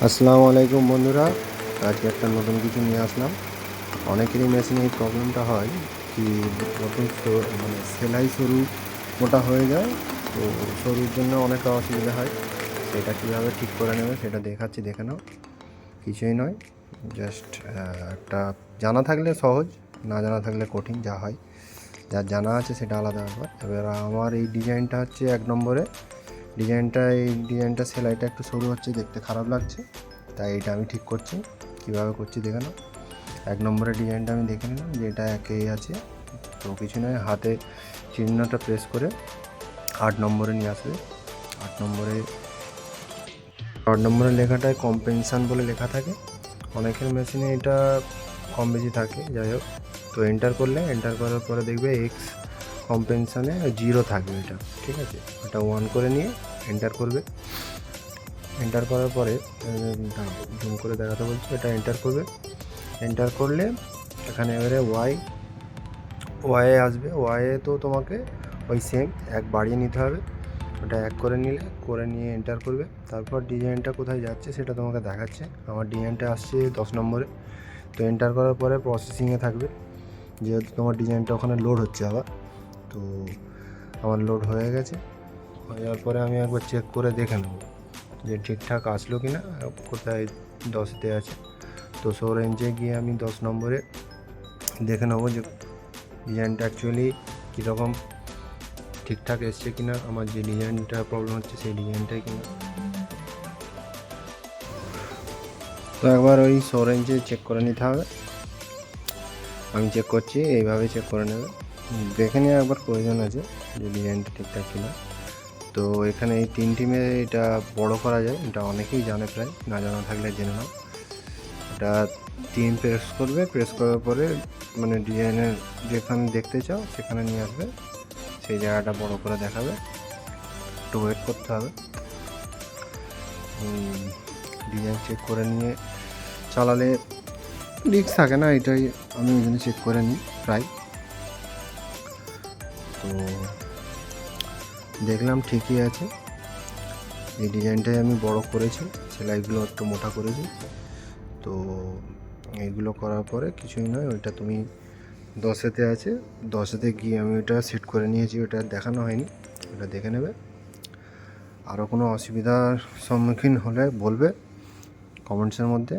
আসসালামু আলাইকুম বন্ধুরা, আজকে একটা নতুন কিছু নিয়ে আসলাম। অনেকেরই মেশিনে এই প্রবলেমটা হয় কি, নতুন মানে সেলাই সরু মোটা হয়ে যায়। তো সরুর জন্য অনেকটা অসুবিধা হয়। সেটা কীভাবে ঠিক করে নেবে সেটা দেখাচ্ছি, দেখে নাও। কিছুই নয়, জাস্ট একটা জানা থাকলে সহজ, না জানা থাকলে কঠিন। যা হয়, যার জানা আছে সেটা আলাদা ব্যাপার। এবার আমার এই ডিজাইনটা হচ্ছে 1 নম্বরে এই ডিজাইনটা সেলাইটা একটু সরু হচ্ছে, দেখতে খারাপ লাগছে, তাই এটা আমি ঠিক করছি। কীভাবে করছি দেখে নাও। 1 নম্বরের ডিজাইনটা আমি দেখে নিলাম যে এটা একেই আছে। তো কিছু নয়, হাতে চিহ্নটা প্রেস করে 8 নম্বরে নিয়ে আসবে। 8 নম্বরে 8 নম্বরের লেখাটায় কম্পেনশান বলে লেখা থাকে। অনেকের মেশিনে এটা কম বেশি থাকে, যাই হোক। তো এন্টার করার পরে দেখবে এক্স কম্পেনশানে 0 থাকবে, এটা ঠিক আছে। এটা 1 করে নিয়ে এন্টার করবে। এন্টার করার পরে জুম করে দেখাতে বলছি, এটা এন্টার করবে। এন্টার করলে এখানে এবারে ওয়াইয়ে আসবে। ওয়াইয়ে তো তোমাকে ওই সেম 1 বাড়িয়ে নিতে হবে। ওটা 1 করে নিয়ে এন্টার করবে। তারপর ডিজাইনটা কোথায় যাচ্ছে সেটা তোমাকে দেখাচ্ছে। আমার ডিজাইনটা আসছে 10 নম্বরে। তো এন্টার করার পরে প্রসেসিংয়ে থাকবে, যেহেতু তোমার ডিজাইনটা ওখানে লোড হচ্ছে আবার। তো আমার লোড হয়ে গেছে। হয়ে যাওয়ার পরে আমি একবার চেক করে দেখে নেব যে ঠিকঠাক আসলো কি না, কোথায় 10তে আছে। তো শো রেঞ্জে গিয়ে আমি 10 নম্বরে দেখে নেবো যে ডিজাইনটা অ্যাকচুয়ালি কীরকম ঠিকঠাক এসছে কিনা, আমার যে ডিজাইনটা প্রবলেম হচ্ছে সেই ডিজাইনটাই কিনা। তো একবার ওই শো রেঞ্জে চেক করে নিতে হবে। আমি চেক করছি, এইভাবে চেক করে নেবে। দেখে নিয়ে একবার প্রয়োজন আছে যে ডিজাইনটা ঠিকঠাক কিনা। তো এখানে এই 3টিমে এটা বড় করা যায়, এটা অনেকেই জানে, প্রায় না জানা থাকলে জেনে নাও। এটা 3 প্রেস করার পরে মানে ডিজাইনের যেখানে দেখতে চাও সেখানে নিয়ে আসবে, সেই জায়গাটা বড় করে দেখাবে। একটু ওয়েট করতে হবে। ডিজাইন চেক করে নিয়ে চালালে রিস্ক থাকে না, এটাই আমি ওই জন্য চেক করে নিই প্রায়। তো দেখলাম ঠিকই আছে। এই ডিজাইনটাই আমি বড় করেছি, সেলাইগুলো একটু মোটা করেছি। তো এইগুলো করার পরে কিছুই নয়, ওইটা তুমি 10এতে আছে, 10এতে গিয়ে আমি ওটা সেট করে নিয়েছি। ওটা দেখানো হয়নি, ওটা দেখে নেবে। আরও কোনো অসুবিধার সম্মুখীন হলে বলবে কমেন্টসের মধ্যে।